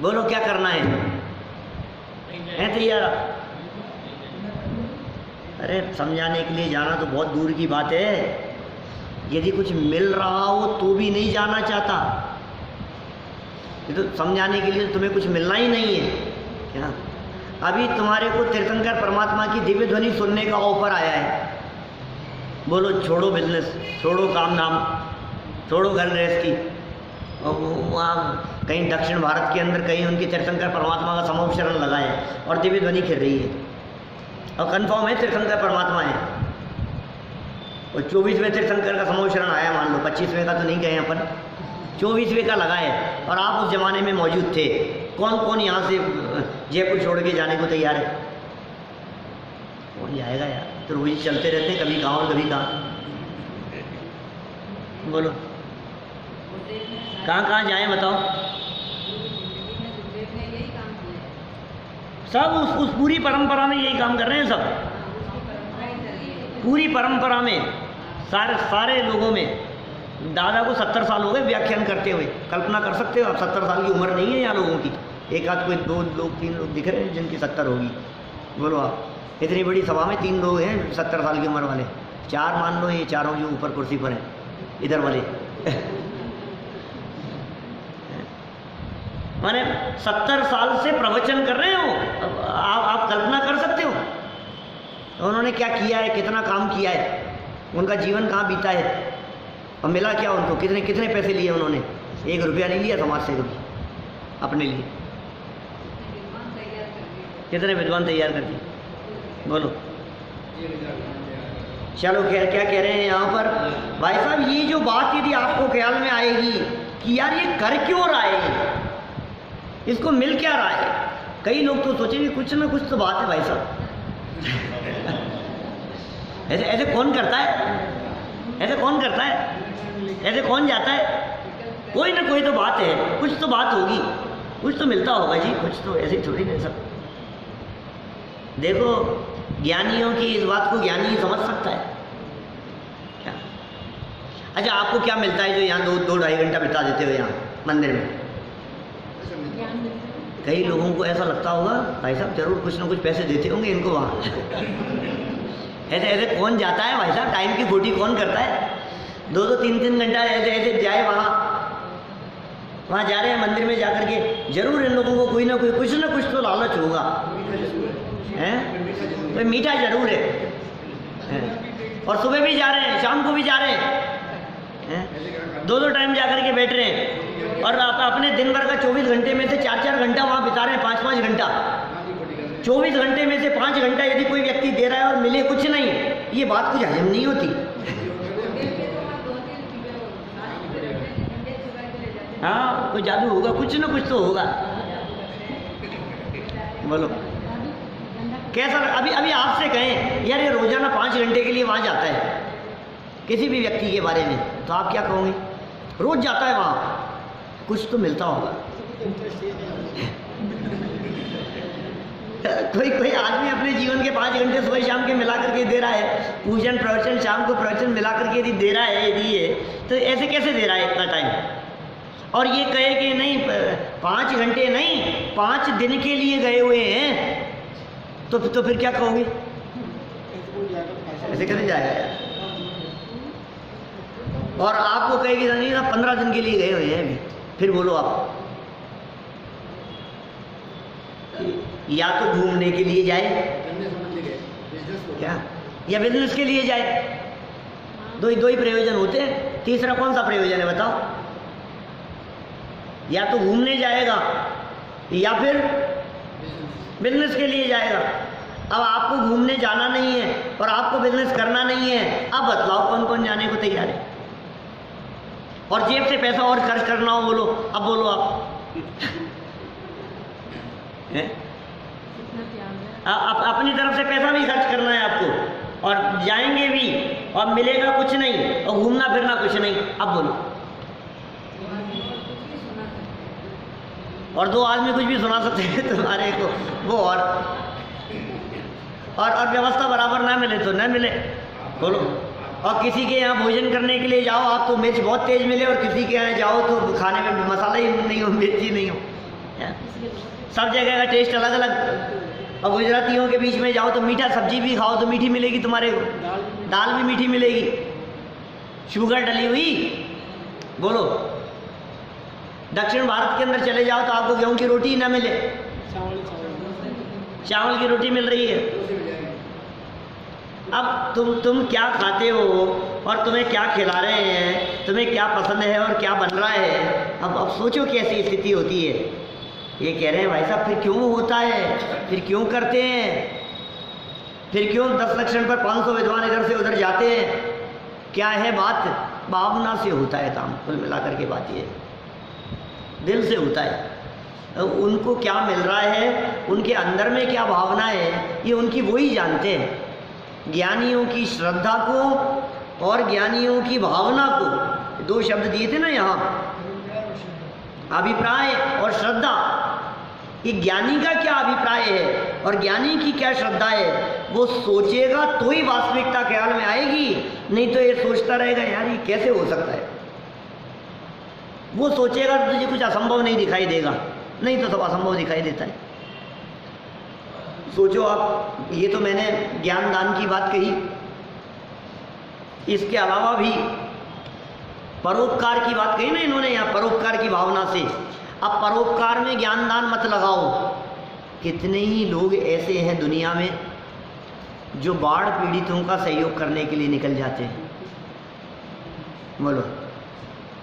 बोलो क्या करना है तैयार? अरे समझाने के लिए जाना तो बहुत दूर की बात है। यदि कुछ मिल रहा हो तो भी नहीं जाना चाहता, ये तो समझाने के लिए तुम्हें कुछ मिलना ही नहीं है क्या? अभी तुम्हारे को तीर्थंकर परमात्मा की दिव्य ध्वनि सुनने का ऑफर आया है। बोलो छोड़ो बिजनेस, छोड़ो काम धाम, छोड़ो घर गृहस्थी, और वहाँ कहीं दक्षिण भारत के अंदर कहीं उनकी तीर्थंकर परमात्मा का समोपचरण लगा है और दिव्य ध्वनि खिल रही है, और कंफर्म है तीर्थंकर परमात्मा है। और 24वें तीर्थंकर का समोपचरण आया, मान लो 25वें का तो नहीं कहे अपन, 24वें का लगा है, और आप उस जमाने में मौजूद थे। कौन कौन यहाँ से जयपुर छोड़ के जाने को तैयार है? कौन जाएगा यार? तो रोज चलते रहते हैं, कभी कहाँ और कभी कहाँ। बोलो कहाँ कहाँ जाएं बताओ। सब उस पूरी परंपरा में यही काम कर रहे हैं सब, पूरी परंपरा में सारे लोगों में। दादा को 70 साल हो गए व्याख्यान करते हुए, कल्पना कर सकते हो आप? 70 साल की उम्र नहीं है यहाँ लोगों की। एक आध कोई 2 लोग 3 लोग दिख रहे हैं जिनकी 70 होगी, बोलो आप। इतनी बड़ी सभा में 3 लोग हैं 70 साल की उम्र वाले, 4 मान लो, ये चारों जो ऊपर कुर्सी पर हैं इधर वाले माने 70 साल से प्रवचन कर रहे हो। आप कल्पना कर सकते हो उन्होंने क्या किया है, कितना काम किया है, उनका जीवन कहाँ बीता है, और मिला क्या उनको, कितने पैसे लिए उन्होंने? 1 रुपया नहीं लिया समाज से कभी अपने लिए। कितने विद्वान तैयार कर दिए, बोलो। चलो क्या कह रहे हैं यहाँ पर भाई साहब, ये जो बात यदि आपको ख्याल में आएगी कि यार ये कर क्यों रहा है, इसको मिल क्या रहा है, कई लोग तो सोचेंगे कुछ ना कुछ तो बात है भाई साहब। ऐसे कौन करता है, ऐसे कौन करता है, ऐसे कौन जाता है? कोई ना कोई तो बात है, कुछ तो बात होगी, कुछ तो मिलता होगा जी, कुछ तो ऐसे थोड़ी नहीं सब। देखो ज्ञानियों की इस बात को ज्ञानी ही समझ सकता है क्या? अच्छा आपको क्या मिलता है जो यहाँ 2-2.5 घंटा बिता देते हो यहाँ मंदिर में? कई लोगों को ऐसा लगता होगा भाई साहब जरूर कुछ ना कुछ पैसे देते होंगे इनको वहाँ। ऐसे कौन जाता है भाई साहब, टाइम की खोटी कौन करता है? 2-2, 3-3 घंटा ऐसे जाए वहाँ जा रहे हैं मंदिर में जाकर के, जरूर इन लोगों को कोई ना कोई कुछ ना कुछ तो लालच होगा, हैं? तो मीठा जरूर है। और सुबह भी जा रहे हैं, शाम को भी जा रहे हैं, 2-2 टाइम जा कर के बैठ रहे हैं, और अपने दिन भर का 24 घंटे में से 4-4 घंटा वहाँ बिता रहे हैं, 5-5 घंटा। 24 घंटे में से 5 घंटा यदि कोई व्यक्ति दे रहा है और मिले कुछ नहीं, ये बात कुछ हजम नहीं होती। हाँ कोई जादू होगा, कुछ ना कुछ तो होगा, बोलो कैसा? अभी आपसे कहें यार ये रोजाना 5 घंटे के लिए वहाँ जाता है, किसी भी व्यक्ति के बारे में, तो आप क्या कहोगे? रोज जाता है वहाँ, कुछ तो मिलता होगा। कोई आदमी अपने जीवन के 5 घंटे सुबह शाम के मिला करके दे रहा है, पूजन प्रवचन शाम को प्रवचन मिला करके यदि दे रहा है, यदि ये तो ऐसे कैसे दे रहा है इतना टाइम? और ये कहे कि नहीं 5 घंटे नहीं 5 दिन के लिए गए हुए हैं, तो फिर क्या कहोगे? ऐसे कैसे जाएगा यार? और आपको कहेगी नहीं ना 15 दिन के लिए गए हुए हैं अभी, फिर बोलो आप, या तो घूमने के लिए जाए क्या, या बिजनेस के लिए जाए, दो ही प्रयोजन होते हैं, तीसरा कौन सा प्रयोजन है बताओ? या तो घूमने जाएगा या फिर बिजनेस के लिए जाएगा। अब आपको घूमने जाना नहीं है और आपको बिजनेस करना नहीं है, अब बतलाओ कौन कौन जाने को तैयार है? और जेब से पैसा और खर्च करना हो बोलो, अब बोलो आप। अपनी तरफ से पैसा भी खर्च करना है आपको, और जाएंगे भी और मिलेगा कुछ नहीं, और घूमना फिरना कुछ नहीं, अब बोलो। और 2 आदमी कुछ भी सुना सकते हैं तुम्हारे को, वो और व्यवस्था बराबर ना मिले तो ना मिले, बोलो। और किसी के यहाँ भोजन करने के लिए जाओ आप तो मिर्च बहुत तेज मिले, और किसी के यहाँ जाओ तो खाने में मसाला ही नहीं हो, मिर्ची नहीं हो, सब जगह का टेस्ट अलग अलग। और गुजरातियों के बीच में जाओ तो मीठा सब्जी भी खाओ तो मीठी मिलेगी तुम्हारे को, दाल भी मीठी मिलेगी, शुगर डली हुई, बोलो। दक्षिण भारत के अंदर चले जाओ तो आपको गेहूं की रोटी ही ना मिले, चावल की रोटी मिल रही है। अब तुम क्या खाते हो और तुम्हें क्या खिला रहे हैं, तुम्हें क्या पसंद है और क्या बन रहा है, अब सोचो कैसी स्थिति होती है। ये कह रहे हैं भाई साहब फिर क्यों होता है, फिर क्यों करते हैं, फिर क्यों 10 लक्षण पर 500 विद्वान इधर से उधर जाते हैं? क्या है बात? भावना से होता है काम, कुल मिलाकर के बात ये दिल से होता है। उनको क्या मिल रहा है, उनके अंदर में क्या भावना है, ये उनकी वो ही जानते हैं। ज्ञानियों की श्रद्धा को और ज्ञानियों की भावना को 2 शब्द दिए थे ना यहाँ, अभिप्राय और श्रद्धा, कि ज्ञानी का क्या अभिप्राय है और ज्ञानी की क्या श्रद्धा है, वो सोचेगा तो ही वास्तविकता ख्याल में आएगी, नहीं तो ये सोचता रहेगा यार ये कैसे हो सकता है। वो सोचेगा तो तुझे कुछ असंभव नहीं दिखाई देगा, नहीं तो सब असंभव दिखाई देता है। सोचो आप, ये तो मैंने ज्ञान दान की बात कही, इसके अलावा भी परोपकार की बात कही ना इन्होंने यहाँ, परोपकार की भावना से। अब परोपकार में ज्ञान दान मत लगाओ। कितने ही लोग ऐसे हैं दुनिया में जो बाढ़ पीड़ितों का सहयोग करने के लिए निकल जाते हैं। बोलो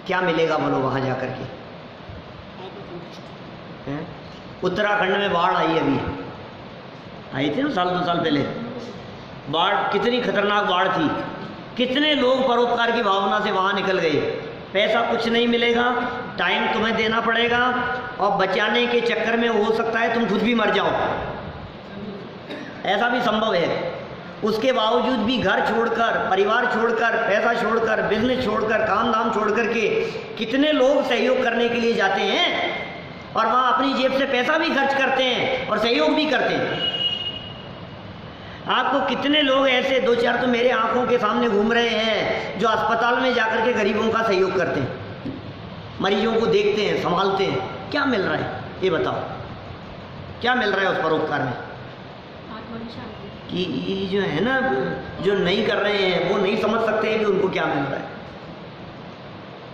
क्या मिलेगा, बोलो वहाँ जा कर के। उत्तराखंड में बाढ़ आई, अभी आई थी ना, साल 2 साल पहले बाढ़, कितनी खतरनाक बाढ़ थी। कितने लोग परोपकार की भावना से वहाँ निकल गए। पैसा कुछ नहीं मिलेगा, टाइम तुम्हें देना पड़ेगा, और बचाने के चक्कर में हो सकता है तुम खुद भी मर जाओ, ऐसा भी संभव है। उसके बावजूद भी घर छोड़कर, परिवार छोड़कर, पैसा छोड़कर, बिजनेस छोड़कर, काम धाम छोड़ कर के कितने लोग सहयोग करने के लिए जाते हैं, और वहाँ अपनी जेब से पैसा भी खर्च करते हैं और सहयोग भी करते हैं। आपको कितने लोग ऐसे 2-4 तो मेरे आंखों के सामने घूम रहे हैं जो अस्पताल में जाकर के गरीबों का सहयोग करते हैं, मरीजों को देखते हैं, संभालते हैं। क्या मिल रहा है ये बताओ, क्या मिल रहा है उस परोपकार में? कि ये जो है ना, जो नहीं कर रहे हैं वो नहीं समझ सकते हैं कि उनको क्या मिल रहा है।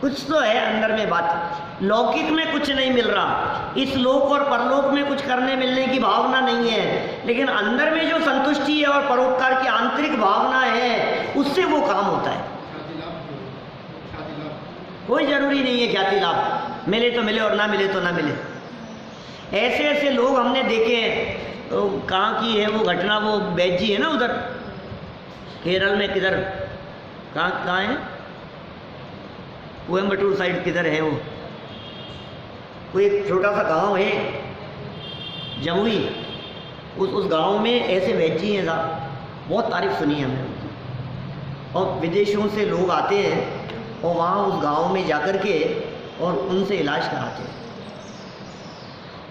कुछ तो है अंदर में बात, लौकिक में कुछ नहीं मिल रहा, इस लोक और परलोक में कुछ करने मिलने की भावना नहीं है, लेकिन अंदर में जो संतुष्टि है और परोपकार की आंतरिक भावना है, उससे वो काम होता है। कोई जरूरी नहीं है ख्याति लाभ, मिले तो मिले और ना मिले तो ना मिले। ऐसे ऐसे लोग हमने देखे हैं। तो कहाँ की है वो घटना, वो बैजी है ना उधर केरल में, किधर कहाँ है, कोयम्बटूर साइड किधर है वो, कोई एक छोटा सा गांव है जमुई, उस गांव में ऐसे वैजी हैं साहब, बहुत तारीफ सुनी है हमने उनकी। और विदेशों से लोग आते हैं और वहाँ उस गांव में जाकर के और उनसे इलाज कराते हैं।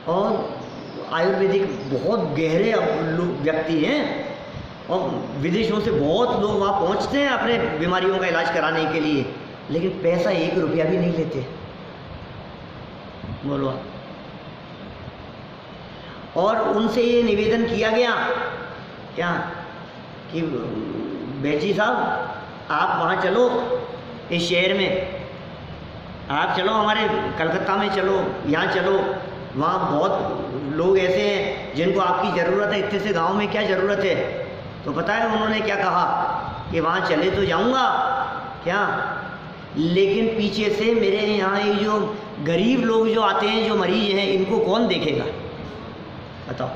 और आयुर्वेदिक बहुत गहरे व्यक्ति हैं, और विदेशों से बहुत लोग वहाँ पहुँचते हैं अपने बीमारियों का इलाज कराने के लिए, लेकिन पैसा 1 रुपया भी नहीं लेते। बोलो। और उनसे ये निवेदन किया गया क्या कि बैजी साहब आप वहाँ चलो, इस शहर में आप चलो, हमारे कलकत्ता में चलो, यहाँ चलो, वहाँ बहुत लोग ऐसे हैं जिनको आपकी ज़रूरत है, इतने से गांव में क्या ज़रूरत है। तो पता है उन्होंने क्या कहा कि वहाँ चले तो जाऊँगा क्या, लेकिन पीछे से मेरे यहाँ ये जो गरीब लोग जो आते हैं, जो मरीज हैं, इनको कौन देखेगा बताओ,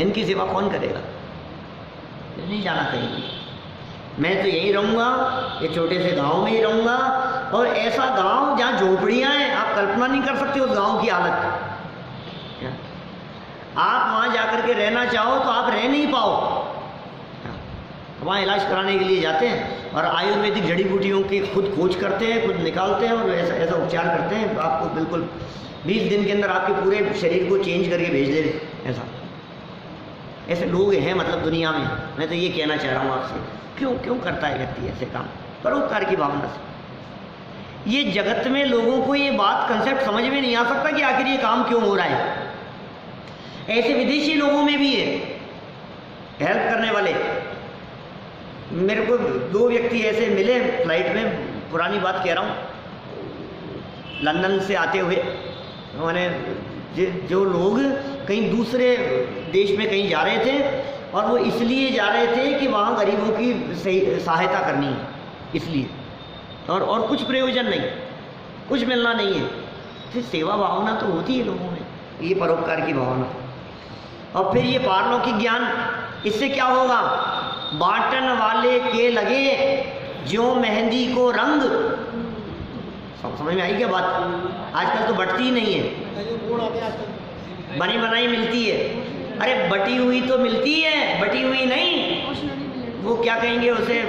इनकी सेवा कौन करेगा। नहीं जाना कहीं भी, मैं तो यहीं रहूँगा, ये छोटे से गांव में ही रहूँगा। और ऐसा गांव जहाँ झोपड़ियाँ हैं, आप कल्पना नहीं कर सकते उस गांव की हालत। आप वहाँ जाकर के रहना चाहो तो आप रह नहीं पाओ। वहाँ इलाज कराने के लिए जाते हैं और आयुर्वेदिक जड़ी बूटियों की खुद खोज करते हैं, खुद निकालते हैं और ऐसा उपचार करते हैं, आपको बिल्कुल 20 दिन के अंदर आपके पूरे शरीर को चेंज करके भेज दे रहे। ऐसे लोग हैं मतलब दुनिया में। मैं तो ये कहना चाह रहा हूँ आपसे, क्यों करता है व्यक्ति ऐसे काम परोपकार की भावना से। ये जगत में लोगों को ये बात कंसेप्ट समझ में नहीं आ सकता कि आखिर ये काम क्यों हो रहा है। ऐसे विदेशी लोगों में भी है हेल्प करने वाले। मेरे को 2 व्यक्ति ऐसे मिले फ्लाइट में, पुरानी बात कह रहा हूँ, लंदन से आते हुए। मैंने जो लोग कहीं दूसरे देश में कहीं जा रहे थे और वो इसलिए जा रहे थे कि वहाँ गरीबों की सहायता करनी है, इसलिए, और कुछ प्रयोजन नहीं, कुछ मिलना नहीं है। तो सेवा भावना तो होती है लोगों में, ये परोपकार की भावना। और फिर ये पारलौकिक ज्ञान, इससे क्या होगा, बांटन वाले के लगे ज्यों मेहंदी को रंग। समझ में आई क्या बात? आजकल तो बटती ही नहीं है, बनी बनाई मिलती है। अरे बटी हुई तो मिलती है, बटी हुई नहीं, वो क्या कहेंगे उसे,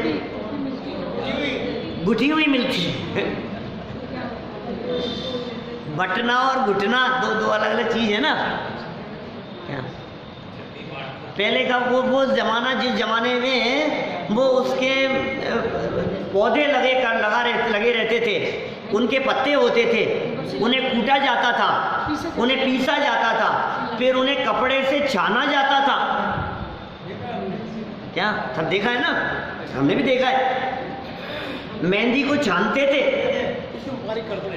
गुठी हुई मिलती है। बटना और घुटना दो अलग अलग चीज़ है ना। पहले का वो ज़माना, जिस ज़माने में वो उसके पौधे लगे रहते थे, उनके पत्ते होते थे, उन्हें कूटा जाता था, उन्हें पीसा जाता था, फिर उन्हें कपड़े से छाना जाता था। क्या सब देखा है ना, हमने भी देखा है। मेहंदी को छानते थे,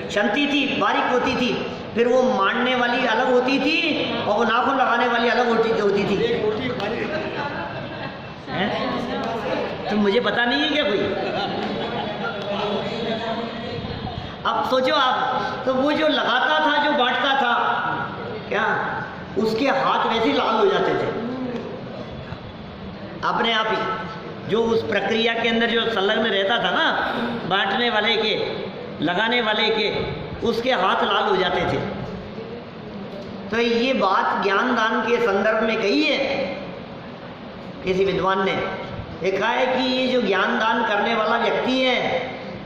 छनती थी, बारीक होती थी, फिर वो मारने वाली अलग होती थी और वो नाखून लगाने वाली अलग होती थी। तो मुझे पता नहीं है क्या कोई? अब सोचो आप, तो वो जो लगाता था, जो बांटता था, क्या उसके हाथ वैसे ही लाल हो जाते थे अपने आप ही। जो उस प्रक्रिया के अंदर जो संलग्न रहता था ना, बांटने वाले के, लगाने वाले के, उसके हाथ लाल हो जाते थे। तो ये बात ज्ञान दान के संदर्भ में कही है किसी विद्वान ने। देखा है कि ये जो ज्ञान दान करने वाला व्यक्ति है,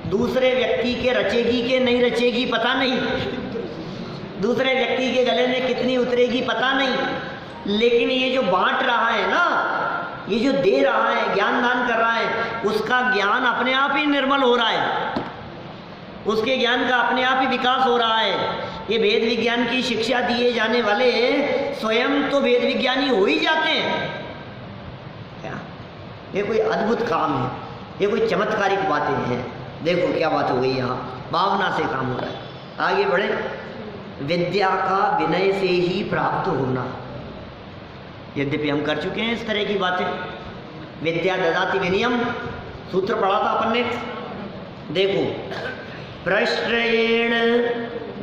दूसरे व्यक्ति के रचेगी के नहीं रचेगी पता नहीं, दूसरे व्यक्ति के गले में कितनी उतरेगी पता नहीं, लेकिन ये जो बांट रहा है ना, ये जो दे रहा है, ज्ञान दान कर रहा है, उसका ज्ञान अपने आप ही निर्मल हो रहा है, उसके ज्ञान का अपने आप ही विकास हो रहा है। ये वेद विज्ञान की शिक्षा दिए जाने वाले स्वयं तो वेद विज्ञानी हो ही जाते हैं। क्या ये कोई अद्भुत काम है, ये कोई चमत्कारिक बातें हैं। देखो क्या बात हो गई, यहाँ भावना से काम हो रहा है। आगे बढ़े। विद्या का विनय से ही प्राप्त होना। यद्यपि हम कर चुके हैं इस तरह की बातें। विद्या ददाति विनयम सूत्र पढ़ा था अपन ने। देखो, प्रश्रयेण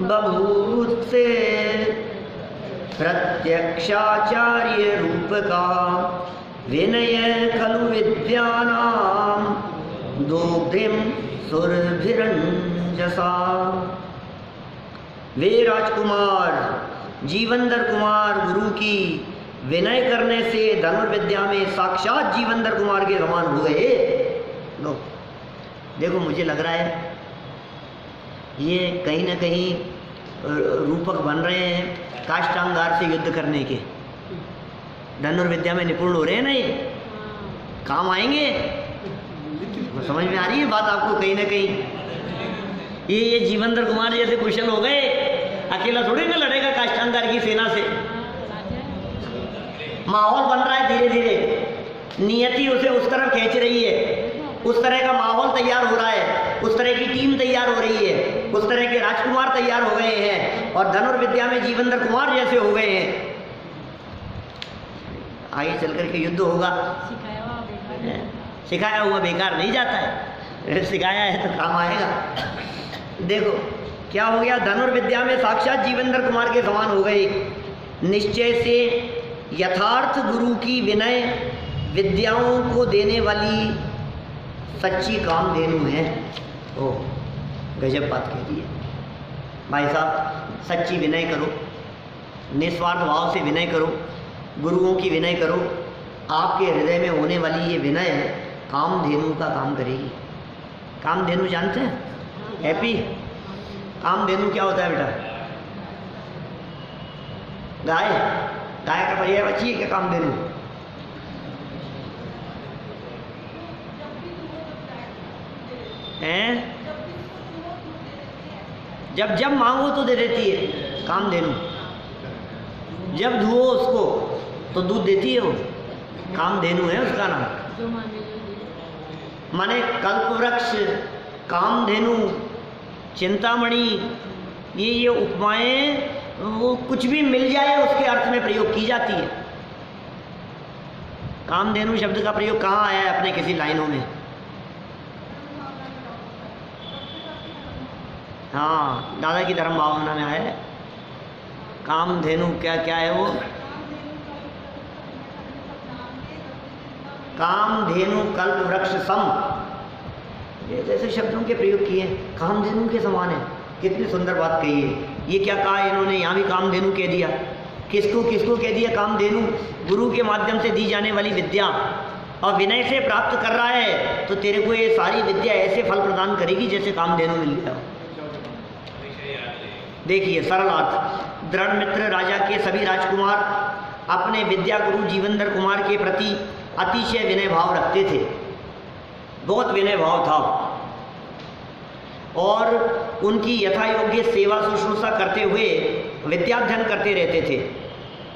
बभूवुत्से प्रत्यक्षाचार्य रूप का विनय खलु विद्यानाम दोग्धिम सुरभिरंजसा। वे राजकुमार जीवंदर कुमार गुरु की विनय करने से धनुर्विद्या में साक्षात जीवंदर कुमार के समान हो गए। लो देखो, मुझे लग रहा है ये कहीं ना कहीं रूपक बन रहे हैं काष्ठांगार से युद्ध करने के। धनुर्विद्या में निपुण हो रहे हैं ना, ये काम आएंगे। समझ में आ रही है बात आपको कहीं ना कहीं? ये जीवंदर कुमार जैसे कुशल हो गए, अकेला थोड़ी ना लड़ेगा काष्ठांगार की सेना से। माहौल बन रहा है धीरे धीरे, नियति उसे उस तरफ खींच रही है, उस तरह का माहौल तैयार हो रहा है, उस तरह की टीम तैयार हो रही है, उस तरह के राजकुमार तैयार हो गए हैं और धनुर्विद्या में जीवंदर कुमार जैसे हो गए हैं। आगे चल करके युद्ध होगा। सिखाया हुआ बेकार नहीं जाता है, सिखाया है तो काम आएगा। देखो क्या हो गया, धनुर्विद्या में साक्षात जीवंदर कुमार के समान हो गए। निश्चय से यथार्थ गुरु की विनय विद्याओं को देने वाली सच्ची कामधेनु है। ओ गजब बात कह दी है भाई साहब। सच्ची विनय करो, निस्वार्थ भाव से विनय करो, गुरुओं की विनय करो। आपके हृदय में होने वाली ये विनय कामधेनु का काम करेगी। कामधेनु जानते हैं? हैप्पी कामधेनु क्या होता है बेटा? गाय, गाय का पर्याय बची है क्या कामधेनु? हैं? जब जब मांगो तो दे देती है कामधेनु, जब धुओ उसको तो दूध देती है वो। कामधेनु है उसका नाम। माने कल्पवृक्ष, कामधेनु, चिंतामणि, ये उपमाएं वो कुछ भी मिल जाए उसके अर्थ में प्रयोग की जाती है। कामधेनु शब्द का प्रयोग कहाँ आया है अपने किसी लाइनों में? हाँ, दादा की धर्म भावना में आया है। कामधेनु क्या क्या है वो? कामधेनु कल्पवृक्ष सम, ये जैसे शब्दों के प्रयोग किए। कामधेनु के समान है। कितनी सुंदर बात कही है। ये क्या कहा इन्होंने? यहाँ भी कामधेनु कह दिया। किसको किसको कह दिया कामधेनु? गुरु के माध्यम से दी जाने वाली विद्या, और विनय से प्राप्त कर रहा है तो तेरे को ये सारी विद्या ऐसे फल प्रदान करेगी जैसे कामधेनु मिल गया। देखिए सरल अर्थ। दृढ़ मित्र राजा के सभी राजकुमार अपने विद्या गुरु जीवेंद्र कुमार के प्रति अतिशय विनय भाव रखते थे, बहुत विनय भाव था, और उनकी यथा योग्य सेवा शुश्रूषा करते हुए विद्याध्ययन करते रहते थे।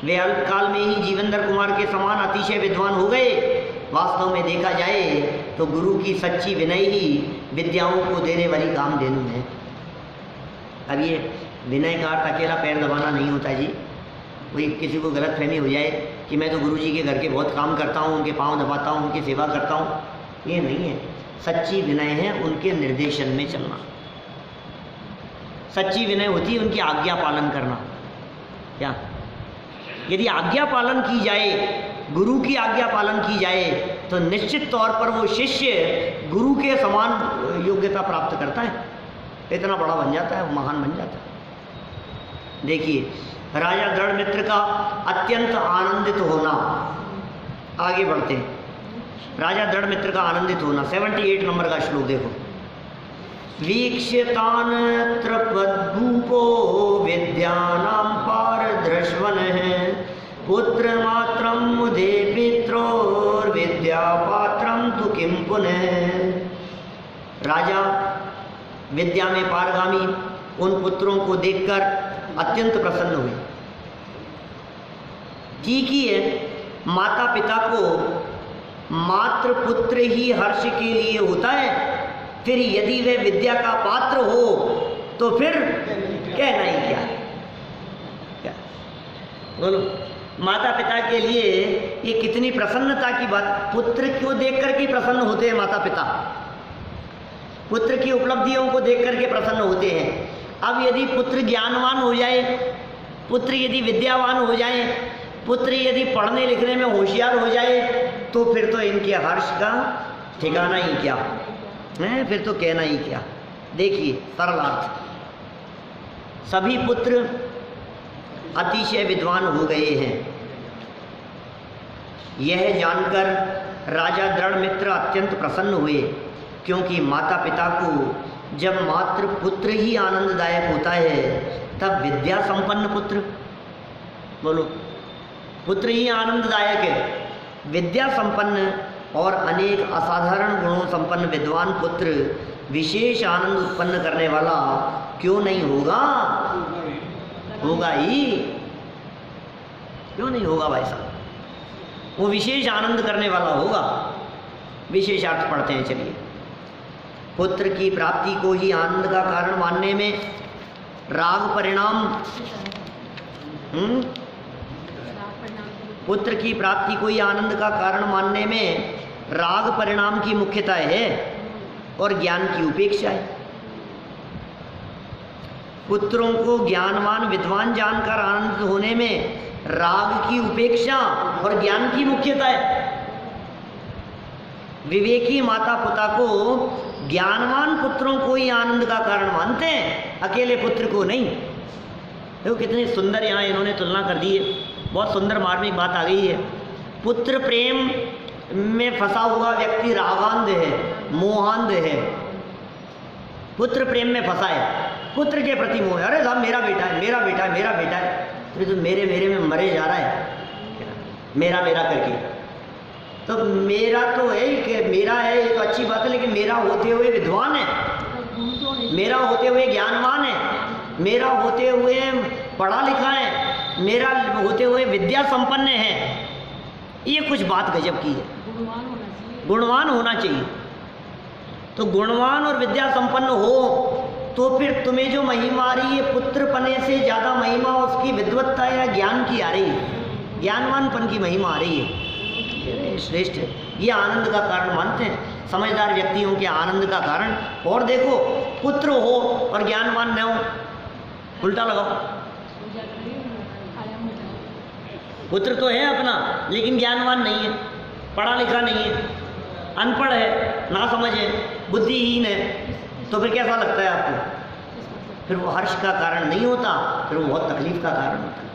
वे अल्पकाल में ही जीवेंद्र कुमार के समान अतिशय विद्वान हो गए। वास्तव में देखा जाए तो गुरु की सच्ची विनय ही विद्याओं को देने वाली कामधेनु है। अब ये विनय का अर्थ अकेला पैर दबाना नहीं होता जी। कोई किसी को गलत फहमी हो जाए कि मैं तो गुरु जी के घर के बहुत काम करता हूँ, उनके पाँव दबाता हूँ, उनकी सेवा करता हूँ, ये नहीं है। सच्ची विनय है उनके निर्देशन में चलना। सच्ची विनय होती है उनकी आज्ञा पालन करना। क्या यदि आज्ञा पालन की जाए, गुरु की आज्ञा पालन की जाए, तो निश्चित तौर पर वो शिष्य गुरु के समान योग्यता प्राप्त करता है, इतना बड़ा बन जाता है, वो महान बन जाता है। देखिए, राजा दृढ़मित्र का अत्यंत आनंदित होना। आगे बढ़ते हैं। राजा दृढ़मित्र का आनंदित होना, 78 नंबर का श्लोक देखो। वीक्ष्यतान त्रपद्भूपो विद्यानां पारदृश्वन पुत्र मात्रम मुदे पित्रोर विद्या पात्रम तु किम पुनः। राजा विद्या में पारगामी उन पुत्रों को देखकर अत्यंत प्रसन्न हुए। ठीक ही है, माता पिता को मात्र पुत्र ही हर्ष के लिए होता है, फिर यदि वह विद्या का पात्र हो तो फिर कहना ही क्या बोलो। माता पिता के लिए ये कितनी प्रसन्नता की बात। पुत्र को देख करके प्रसन्न होते हैं माता पिता, पुत्र की उपलब्धियों को देख करके प्रसन्न होते हैं। अब यदि पुत्र ज्ञानवान हो जाए, पुत्र यदि विद्यावान हो जाए, पुत्र यदि पढ़ने लिखने में होशियार हो जाए, तो फिर तो इनके हर्ष का ठिकाना ही क्या है, फिर तो कहना ही क्या। देखिए सरल अर्थ, सभी पुत्र अतिशय विद्वान हो गए हैं। यह जानकर राजा दृढ़मित्र अत्यंत प्रसन्न हुए, क्योंकि माता पिता को जब मात्र पुत्र ही आनंददायक होता है, तब विद्या संपन्न पुत्र, बोलो, पुत्र ही आनंददायक है। विद्या संपन्न और अनेक असाधारण गुणों संपन्न विद्वान पुत्र विशेष आनंद उत्पन्न करने वाला क्यों नहीं होगा? होगा ही, क्यों नहीं होगा भाई साहब, वो विशेष आनंद करने वाला होगा। विशेष अर्थ पढ़ते हैं, चलिए। पुत्र की प्राप्ति को ही आनंद का कारण मानने में राग परिणाम, पुत्र की प्राप्ति को ही आनंद का कारण मानने में राग परिणाम की मुख्यता है और ज्ञान की उपेक्षा है। पुत्रों को ज्ञानवान विद्वान जानकर आनंदित होने में राग की उपेक्षा और ज्ञान की मुख्यता है। विवेकी माता पिता को ज्ञानवान पुत्रों को ही आनंद का कारण मानते हैं, अकेले पुत्र को नहीं। देखो कितनी सुंदर यहाँ इन्होंने तुलना कर दी है, बहुत सुंदर मार्मिक बात आ गई है। पुत्र प्रेम में फंसा हुआ व्यक्ति रागांध है, मोहांध है। पुत्र प्रेम में फंसा है, पुत्र के प्रति मोह है। अरे साहब मेरा बेटा है, मेरा बेटा है, मेरा बेटा है, तो मेरे मेरे में मरे जा रहा है, मेरा मेरा करके। तो मेरा तो है कि मेरा है, ये तो अच्छी बात है, लेकिन मेरा होते हुए विद्वान है, मेरा होते हुए ज्ञानवान है, मेरा होते हुए पढ़ा लिखा है, मेरा होते हुए विद्या संपन्न है। ये कुछ बात गजब की है। गुणवान होना चाहिए। तो गुणवान और विद्या संपन्न हो तो फिर तुम्हें जो महिमा आ रही है, पुत्र पने से ज़्यादा महिमा उसकी विद्वत्ता या ज्ञान की आ रही है, ज्ञानवानपन की महिमा आ रही है। श्रेष्ठ है, ये आनंद का कारण मानते हैं समझदार व्यक्तियों के आनंद का कारण। और देखो, पुत्र हो और ज्ञानवान न हो, उल्टा लगाओ। पुत्र तो है अपना, लेकिन ज्ञानवान नहीं है, पढ़ा लिखा नहीं है, अनपढ़ है, ना समझ है, बुद्धिहीन है, तो फिर कैसा लगता है आपको? फिर वो हर्ष का कारण नहीं होता, फिर वो बहुत तकलीफ का कारण होता है।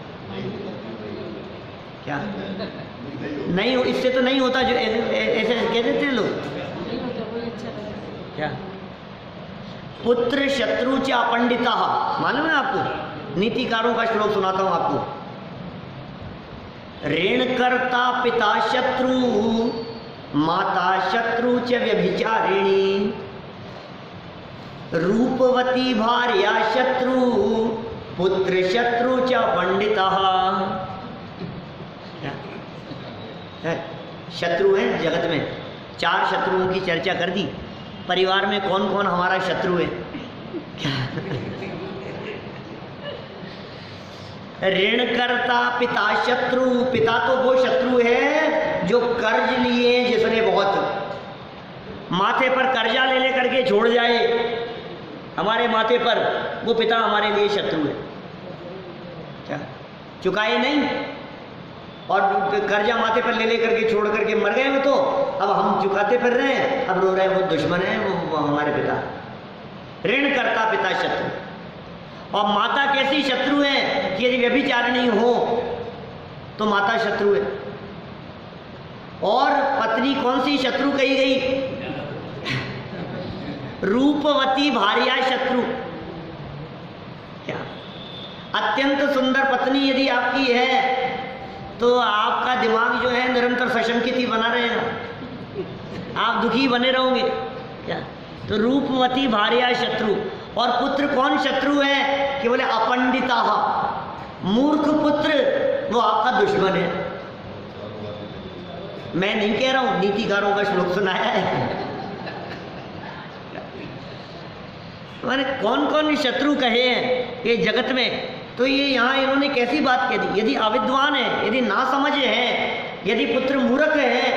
क्या नहीं हो, इससे तो नहीं होता जो ऐसे कह देते हैं लोग। क्या पुत्र शत्रु च अपंडिता, मालूम है आपको? नीतिकारों का श्लोक सुनाता हूं आपको। ऋणकर्ता पिता शत्रु माता शत्रु च व्यभिचारिणी रूपवती भार्या शत्रु पुत्र शत्रु च पंडितः। शत्रु है जगत में, 4 शत्रुओं की चर्चा कर दी। परिवार में कौन कौन हमारा शत्रु है? ऋणकर्ता पिता शत्रु, पिता तो वो शत्रु है जो कर्ज लिए जिसने बहुत, माथे पर कर्जा ले लेकर के छोड़ जाए हमारे माथे पर, वो पिता हमारे लिए शत्रु है। क्या चुकाए नहीं और कर्जा माथे पर ले लेकर के छोड़ करके मर गए वो, तो अब हम चुकाते फिर रहे हैं, अब रो रहे हैं वो दुश्मन है, वो हमारे पिता। ऋण करता पिता शत्रु। और माता कैसी शत्रु है कि यदि व्यभिचारिणी हो तो माता शत्रु है। और पत्नी कौन सी शत्रु कही गई? रूपवती भार्या शत्रु। क्या अत्यंत सुंदर पत्नी यदि आपकी है तो आपका दिमाग जो है निरंतर सशंकित ही बना रहेगा, आप दुखी बने रहोगे। क्या तो रूपवती भार्या शत्रु। और पुत्र कौन शत्रु है कि बोले अपंडिता, मूर्ख पुत्र वो आपका दुश्मन है। मैं नहीं कह रहा हूं, नीतिकारों का श्लोक सुनाया है। मैंने कौन कौन शत्रु कहे हैं ये जगत में, तो ये यहाँ इन्होंने कैसी बात कह दी। यदि अविद्वान है, यदि नासमझ है, यदि पुत्र मूर्ख है,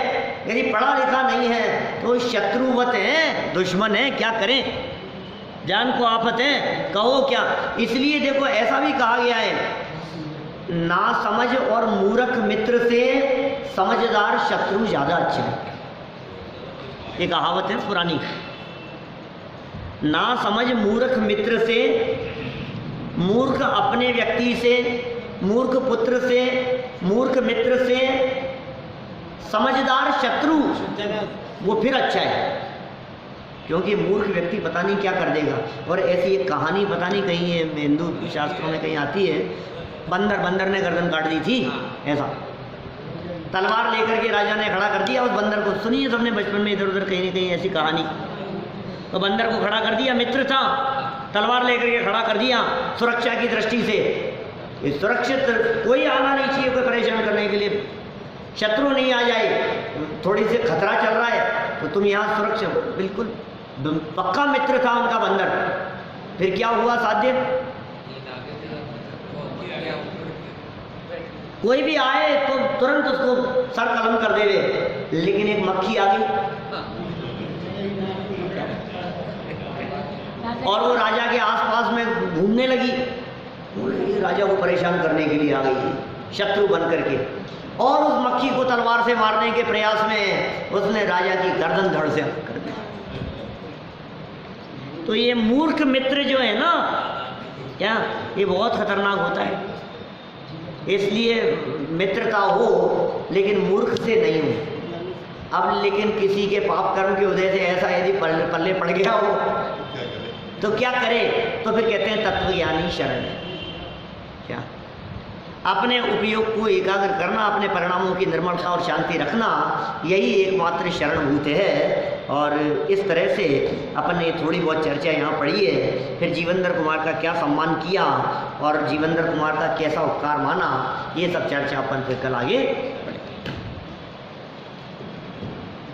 यदि पढ़ा लिखा नहीं है तो शत्रुवत है, दुश्मन है। क्या करें, जान को आफत है, कहो क्या। इसलिए देखो ऐसा भी कहा गया है, नासमझ और मूर्ख मित्र से समझदार शत्रु ज्यादा अच्छे हैं। ये कहावत है पुरानी। ना समझ मूर्ख मित्र से, मूर्ख अपने व्यक्ति से, मूर्ख पुत्र से, मूर्ख मित्र से समझदार शत्रु वो फिर अच्छा है। क्योंकि मूर्ख व्यक्ति पता नहीं क्या कर देगा। और ऐसी एक कहानी पता नहीं कहीं है हिंदू शास्त्रों में कहीं आती है, बंदर ने गर्दन काट दी थी। ऐसा तलवार लेकर के राजा ने खड़ा कर दिया उस बंदर को। सुनी है सबने बचपन में इधर उधर कहीं ना कहीं ऐसी कहानी। तो बंदर को खड़ा कर दिया, मित्र था, तलवार लेकर के खड़ा कर दिया सुरक्षा की दृष्टि से। ये सुरक्षित कोई आना नहीं चाहिए कोई परेशान करने के लिए, शत्रु नहीं आ जाए, थोड़ी सी खतरा चल रहा है तो तुम यहाँ सुरक्षित। बिल्कुल पक्का मित्र था उनका बंदर। फिर क्या हुआ साध्य, कोई भी आए तो तुरंत उसको सर कलम कर देवे। लेकिन एक मक्खी आ गई और वो राजा के आसपास में घूमने लगी। ये राजा को परेशान करने के लिए आ गई शत्रु बन करके, और उस मक्खी को तलवार से मारने के प्रयास में उसने राजा की गर्दन धड़ से कर दी। तो ये मूर्ख मित्र जो है ना, क्या ये बहुत खतरनाक होता है। इसलिए मित्रता हो लेकिन मूर्ख से नहीं हो। अब लेकिन किसी के पाप कर्म की वजह से ऐसा यदि पल्ले पड़ गया हो तो क्या करे, तो फिर कहते हैं तत्वज्ञानी शरण है। क्या अपने उपयोग को एकाग्र करना, अपने परिणामों की निर्मलता और शांति रखना, यही एकमात्र शरणभूत है। और इस तरह से अपन ने थोड़ी बहुत चर्चा यहाँ पढ़ी है। फिर जीवेंद्र कुमार का क्या सम्मान किया और जीवेंद्र कुमार का कैसा उपकार माना, ये सब चर्चा अपन फिर कल आगे